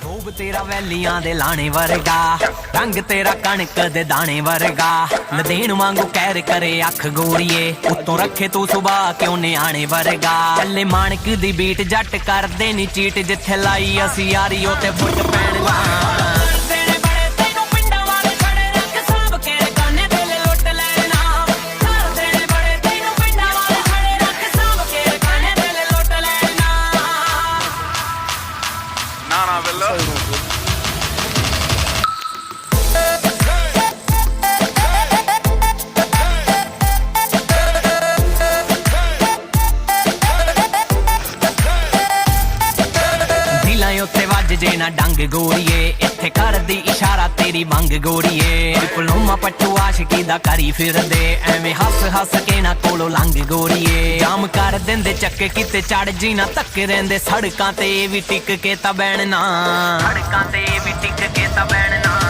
ਰੂਪ ਤੇਰਾ ਵੈਲੀਆਂ ਦੇ ਲਾਣੇ ਵਰਗਾ, ਰੰਗ ਤੇਰਾ ਕਣਕ ਦੇ ਦਾਣੇ ਵਰਗਾ, ਲਦੇਣ ਵਾਂਗੂ ਕਹਿਰ ਕਰੇ ਅੱਖ ਗੋਰੀਏ, ਉੱਤੋਂ ਰੱਖੇ ਤੂੰ ਸੁਭਾ ਕਿਉਂ ਨਿਆਣੇ ਵਰਗਾ। ਚੱਲੇ ਮਾਣਕ ਦੀ ਬੀਟ ਜੱਟ ਕਰਦੇ ਨੀ ਚੀਟ, ਜਿੱਥੇ ਲਾਈ ਅਸੀਂ ਯਾਰੀ ਉੱਥੇ ਫੁੱਟ ਪੈਣ ਲਾ। ਉੱਥੇ ਵੱਜ ਜੇ ਨਾ ਡੰਗ ਗੋਰੀਏ, ਇੱਥੇ ਕਰਦੀ ਇਸ਼ਾਰਾ ਤੇਰੀ ਮੰਗ ਗੋਰੀਏ। ਡਿਪਲੋਮਾ ਪੱਟੂ ਆਸ਼ਕੀ ਦਾ ਕਰੀ ਫਿਰਦੇ, ਐਵੇਂ ਹੱਸ ਹੱਸ ਕੇ ਨਾ ਕੋਲੋਂ ਲੰਘ ਗੋਰੀਏ। ਜਾਮ ਕਰ ਦਿੰਦੇ ਚੱਕੇ ਕਿਤੇ ਚੜ ਜੀ ਨਾ, ਧੱਕੇ ਰਹਿੰਦੇ ਸੜਕਾਂ ਤੇ ਵੀ ਟਿਕ ਕੇ ਤਾਂ ਬਹਿਣ ਨਾ, ਸੜਕਾਂ ਤੇ ਵੀ ਟਿਕ ਕੇ ਤਾਂ ਬਹਿਣ ਨਾ।